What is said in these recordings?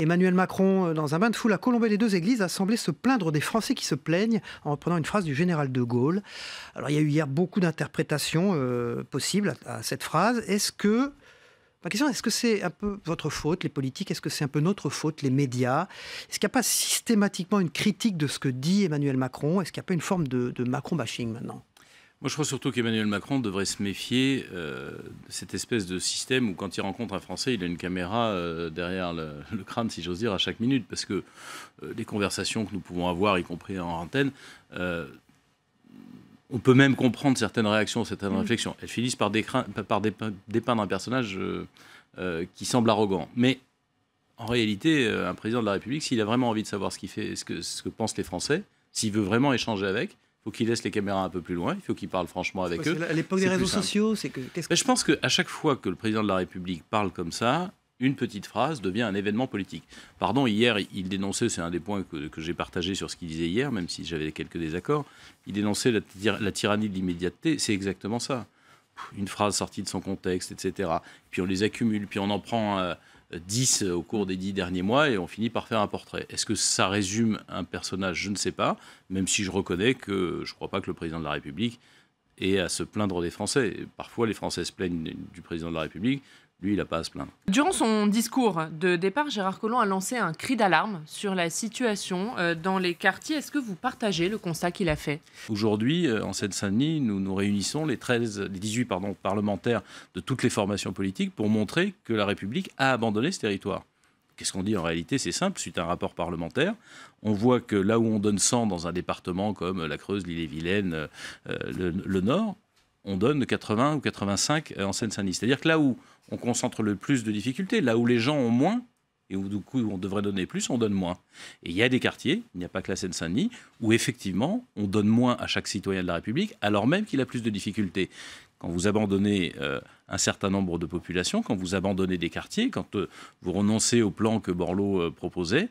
Emmanuel Macron, dans un bain de foule à Colombey-les-Deux-Églises, a semblé se plaindre des Français qui se plaignent en reprenant une phrase du général de Gaulle. Alors, il y a eu hier beaucoup d'interprétations possibles à cette phrase. Ma question, est-ce que c'est un peu votre faute, les politiques? Est-ce que c'est un peu notre faute, les médias? Est-ce qu'il n'y a pas systématiquement une critique de ce que dit Emmanuel Macron? Est-ce qu'il n'y a pas une forme de Macron-bashing maintenant? Moi, je crois surtout qu'Emmanuel Macron devrait se méfier de cette espèce de système où, quand il rencontre un Français, il a une caméra derrière le crâne, si j'ose dire, à chaque minute. Parce que les conversations que nous pouvons avoir, y compris en antenne, on peut même comprendre certaines réactions, certaines réflexions. Elles finissent par dépeindre un personnage qui semble arrogant. Mais en réalité, un président de la République, s'il a vraiment envie de savoir ce que pensent les Français, s'il veut vraiment échanger avec, il faut qu'il laisse les caméras un peu plus loin, il faut qu'il parle franchement avec eux. À l'époque des réseaux sociaux, je pense qu'à chaque fois que le président de la République parle comme ça, une petite phrase devient un événement politique. Pardon, hier, il dénonçait, c'est un des points que j'ai partagé sur ce qu'il disait hier, même si j'avais quelques désaccords, il dénonçait la tyrannie de l'immédiateté, c'est exactement ça. Une phrase sortie de son contexte, etc. Puis on les accumule, puis on en prend 10 au cours des 10 derniers mois et on finit par faire un portrait. Est-ce que ça résume un personnage? Je ne sais pas, même si je reconnais que je ne crois pas que le président de la République ait à se plaindre des Français. Parfois, les Français se plaignent du président de la République. Lui, il n'a pas à se plaindre. Durant son discours de départ, Gérard Collomb a lancé un cri d'alarme sur la situation dans les quartiers. Est-ce que vous partagez le constat qu'il a fait? Aujourd'hui, en Seine-Saint-Denis, nous réunissons les 18 parlementaires de toutes les formations politiques pour montrer que la République a abandonné ce territoire. Qu'est-ce qu'on dit en réalité? C'est simple, suite à un rapport parlementaire. On voit que là où on donne 100 dans un département comme la Creuse, l'Ille-et-Vilaine, le Nord, on donne 80 ou 85 en Seine-Saint-Denis. C'est-à-dire que là où on concentre le plus de difficultés, là où les gens ont moins, et où du coup on devrait donner plus, on donne moins. Et il y a des quartiers, il n'y a pas que la Seine-Saint-Denis, où effectivement on donne moins à chaque citoyen de la République, alors même qu'il a plus de difficultés. Quand vous abandonnez un certain nombre de populations, quand vous abandonnez des quartiers, quand vous renoncez au plan que Borloo proposait,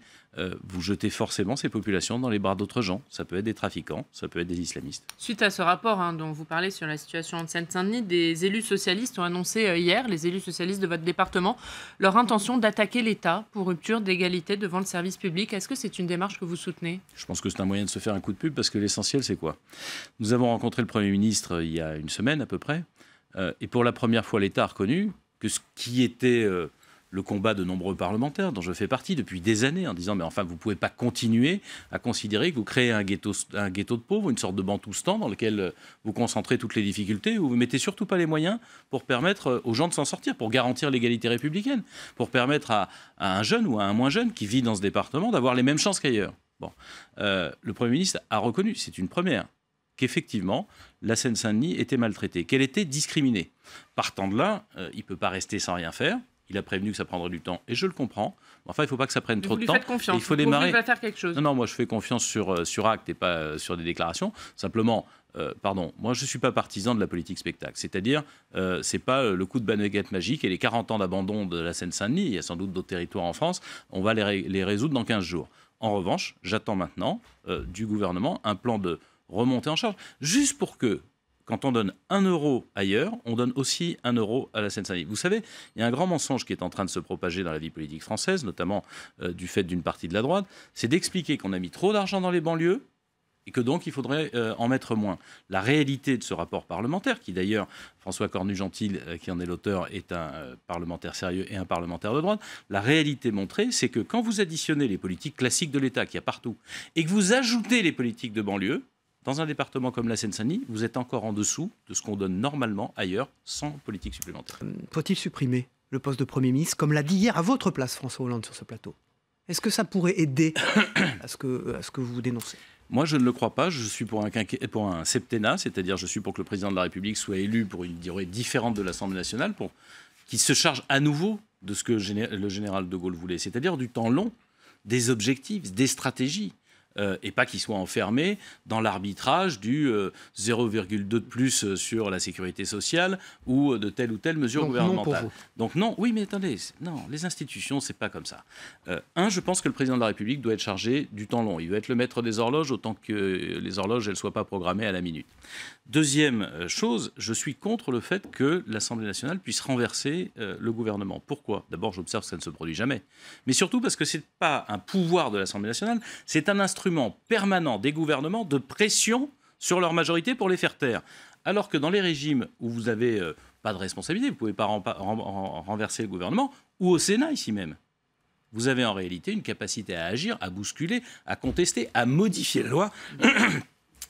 vous jetez forcément ces populations dans les bras d'autres gens. Ça peut être des trafiquants, ça peut être des islamistes. Suite à ce rapport dont vous parlez sur la situation en Seine-Saint-Denis, des élus socialistes ont annoncé hier, les élus socialistes de votre département, leur intention d'attaquer l'État pour rupture d'égalité devant le service public. Est-ce que c'est une démarche que vous soutenez? Je pense que c'est un moyen de se faire un coup de pub parce que l'essentiel, c'est quoi? Nous avons rencontré le Premier ministre il y a une semaine à peu près. Et pour la première fois, l'État a reconnu que ce qui était le combat de nombreux parlementaires, dont je fais partie depuis des années, en disant mais enfin vous ne pouvez pas continuer à considérer que vous créez un ghetto de pauvres, une sorte de bantoustan dans lequel vous concentrez toutes les difficultés, où vous ne mettez surtout pas les moyens pour permettre aux gens de s'en sortir, pour garantir l'égalité républicaine, pour permettre à un jeune ou à un moins jeune qui vit dans ce département d'avoir les mêmes chances qu'ailleurs. Bon, le Premier ministre a reconnu, c'est une première, qu'effectivement, la Seine-Saint-Denis était maltraitée, qu'elle était discriminée. Partant de là, il ne peut pas rester sans rien faire. Il a prévenu que ça prendrait du temps, et je le comprends. Enfin, il ne faut pas que ça prenne trop de temps. Vous lui faites confiance, il faut démarrer. Il va faire quelque chose. Non, moi, je fais confiance sur acte et pas sur des déclarations. Simplement, moi, je ne suis pas partisan de la politique spectacle. C'est-à-dire, ce n'est pas le coup de baguette magique et les 40 ans d'abandon de la Seine-Saint-Denis, il y a sans doute d'autres territoires en France, on va les résoudre dans 15 jours. En revanche, j'attends maintenant du gouvernement un plan de remontée en charge, juste pour que, quand on donne 1 euro ailleurs, on donne aussi 1 euro à la Seine-Saint-Denis. Vous savez, il y a un grand mensonge qui est en train de se propager dans la vie politique française, notamment du fait d'une partie de la droite, c'est d'expliquer qu'on a mis trop d'argent dans les banlieues et que donc il faudrait en mettre moins. La réalité de ce rapport parlementaire, qui d'ailleurs, François Cornu-Gentil, qui en est l'auteur, est un parlementaire sérieux et un parlementaire de droite, la réalité montrée, c'est que quand vous additionnez les politiques classiques de l'État qu'il y a partout, et que vous ajoutez les politiques de banlieue, dans un département comme la Seine-Saint-Denis, vous êtes encore en dessous de ce qu'on donne normalement ailleurs, sans politique supplémentaire. Faut-il supprimer le poste de Premier ministre, comme l'a dit hier à votre place François Hollande sur ce plateau? Est-ce que ça pourrait aider à ce que vous dénoncez? Moi, je ne le crois pas. Je suis pour un septennat, c'est-à-dire je suis pour que le président de la République soit élu pour une durée différente de l'Assemblée nationale, pour qu'il se charge à nouveau de ce que le général de Gaulle voulait, c'est-à-dire du temps long, des objectifs, des stratégies. et pas qu'ils soient enfermés dans l'arbitrage du 0,2 de plus sur la sécurité sociale ou de telle ou telle mesure gouvernementale. Donc non, oui, mais attendez, non, les institutions, c'est pas comme ça. Je pense que le président de la République doit être chargé du temps long. Il doit être le maître des horloges autant que les horloges ne soient pas programmées à la minute. Deuxième chose, je suis contre le fait que l'Assemblée nationale puisse renverser le gouvernement. Pourquoi ? D'abord, j'observe que ça ne se produit jamais. Mais surtout parce que ce n'est pas un pouvoir de l'Assemblée nationale, c'est un instrument permanent des gouvernements de pression sur leur majorité pour les faire taire. Alors que dans les régimes où vous n'avez pas de responsabilité, vous ne pouvez pas renverser le gouvernement, ou au Sénat ici même, vous avez en réalité une capacité à agir, à bousculer, à contester, à modifier la loi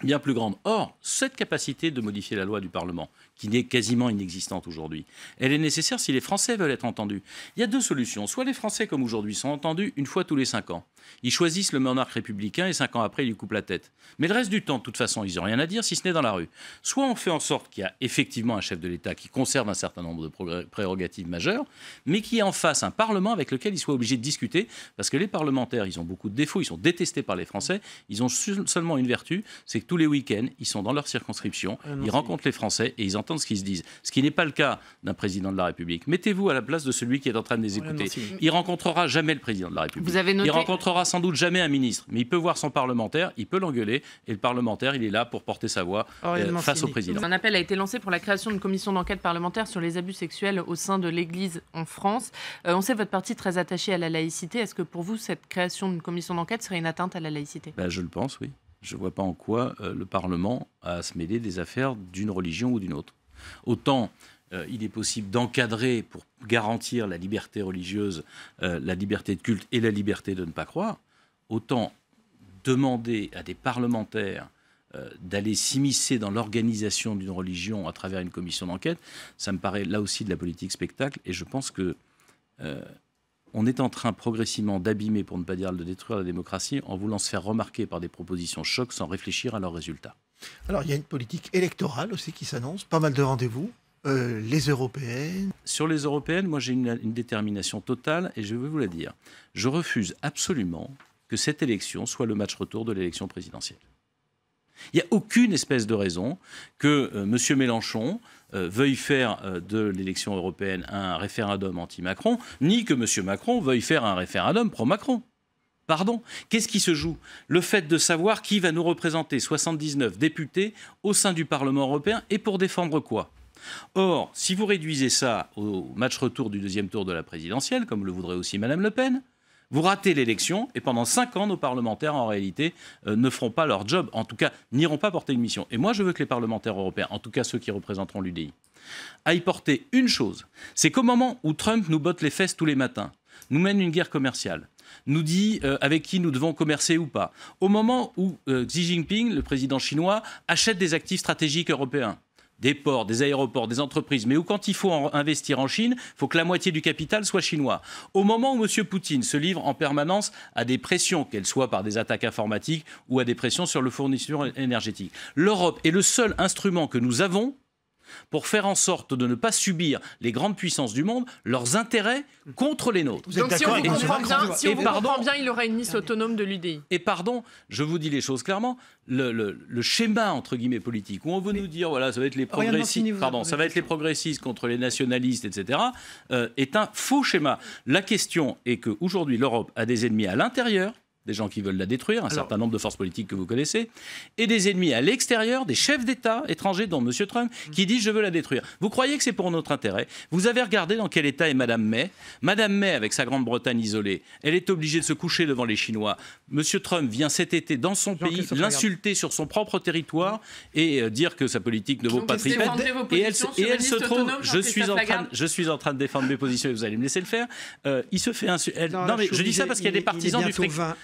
bien plus grande. Or, cette capacité de modifier la loi du Parlement, qui n'est quasiment inexistante aujourd'hui, elle est nécessaire si les Français veulent être entendus. Il y a deux solutions. Soit les Français, comme aujourd'hui, sont entendus une fois tous les 5 ans. Ils choisissent le monarque républicain et 5 ans après, ils lui coupent la tête. Mais le reste du temps, de toute façon, ils n'ont rien à dire, si ce n'est dans la rue. Soit on fait en sorte qu'il y a effectivement un chef de l'État qui conserve un certain nombre de prérogatives majeures, mais qui est en face un Parlement avec lequel il soit obligé de discuter, parce que les parlementaires, ils ont beaucoup de défauts, ils sont détestés par les Français, ils ont seulement une vertu, c'est que tous les week-ends, ils sont dans leur circonscription, ils rencontrent les Français et ils entendent ce qu'ils se disent. Ce qui n'est pas le cas d'un président de la République. Mettez-vous à la place de celui qui est en train de les écouter. Il rencontrera jamais le président de la République. Vous avez noté... Il rencontrera sans doute jamais un ministre, mais il peut voir son parlementaire, il peut l'engueuler, et le parlementaire, il est là pour porter sa voix face au président. Un appel a été lancé pour la création d'une commission d'enquête parlementaire sur les abus sexuels au sein de l'Église en France. On sait votre parti très attaché à la laïcité. Est-ce que pour vous, cette création d'une commission d'enquête serait une atteinte à la laïcité ? Je le pense, oui. Je ne vois pas en quoi le Parlement a à se mêler des affaires d'une religion ou d'une autre. Autant il est possible d'encadrer pour garantir la liberté religieuse, la liberté de culte et la liberté de ne pas croire, autant demander à des parlementaires d'aller s'immiscer dans l'organisation d'une religion à travers une commission d'enquête, ça me paraît là aussi de la politique spectacle, et je pense que on est en train progressivement d'abîmer, pour ne pas dire de détruire la démocratie, en voulant se faire remarquer par des propositions chocs sans réfléchir à leurs résultats. Alors il y a une politique électorale aussi qui s'annonce, pas mal de rendez-vous, les européennes. Sur les européennes, moi j'ai une détermination totale, et je vais vous la dire. Je refuse absolument que cette élection soit le match retour de l'élection présidentielle. Il n'y a aucune espèce de raison que M. Mélenchon veuille faire de l'élection européenne un référendum anti-Macron, ni que M. Macron veuille faire un référendum pro-Macron. Pardon, qu'est-ce qui se joue ? Le fait de savoir qui va nous représenter 79 députés au sein du Parlement européen et pour défendre quoi ? Or, si vous réduisez ça au match retour du deuxième tour de la présidentielle, comme le voudrait aussi Mme Le Pen, vous ratez l'élection et pendant 5 ans, nos parlementaires, en réalité, ne feront pas leur job, en tout cas, n'iront pas porter une mission. Et moi, je veux que les parlementaires européens, en tout cas ceux qui représenteront l'UDI, aillent porter une chose. C'est qu'au moment où Trump nous botte les fesses tous les matins, nous mène une guerre commerciale, nous dit avec qui nous devons commercer ou pas, au moment où Xi Jinping, le président chinois, achète des actifs stratégiques européens, des ports, des aéroports, des entreprises, mais où quand il faut investir en Chine, il faut que la moitié du capital soit chinois. Au moment où M. Poutine se livre en permanence à des pressions, qu'elles soient par des attaques informatiques ou à des pressions sur le fournisseur énergétique, l'Europe est le seul instrument que nous avons pour faire en sorte de ne pas subir les grandes puissances du monde, leurs intérêts contre les nôtres. Donc si on vous comprend bien, il aura une liste autonome de l'UDI. Et pardon, je vous dis les choses clairement, le schéma, entre guillemets, politique, où on veut nous dire, voilà, ça va être les progressistes, ça va être les progressistes contre les nationalistes, etc., est un faux schéma. La question est qu'aujourd'hui, l'Europe a des ennemis à l'intérieur, des gens qui veulent la détruire, certain nombre de forces politiques que vous connaissez, et des ennemis à l'extérieur, des chefs d'État étrangers, dont M. Trump, qui disent « je veux la détruire ». Vous croyez que c'est pour notre intérêt ? Vous avez regardé dans quel état est Mme May ? Mme May, avec sa Grande-Bretagne isolée, elle est obligée de se coucher devant les Chinois. M. Trump vient cet été dans son pays l'insulter sur son propre territoire et dire que sa politique ne vaut pas tripette. Et elle se trouve, je suis en train de défendre mes positions et vous allez me laisser le faire. Il se fait non mais je dis ça parce qu'il y a des partisans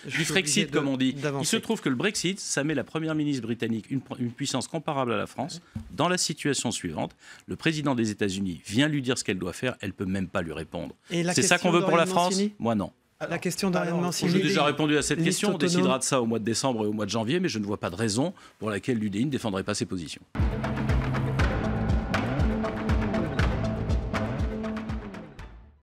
du Frexit, comme on dit. Il se trouve que le Brexit, ça met la première ministre britannique, une puissance comparable à la France, dans la situation suivante. Le président des États-Unis vient lui dire ce qu'elle doit faire, elle ne peut même pas lui répondre. C'est ça qu'on veut pour la France ? Moi, non. La question d'Ariane Mancini. J'ai déjà répondu à cette question. On décidera de ça au mois de décembre et au mois de janvier, mais je ne vois pas de raison pour laquelle l'UDI ne défendrait pas ses positions.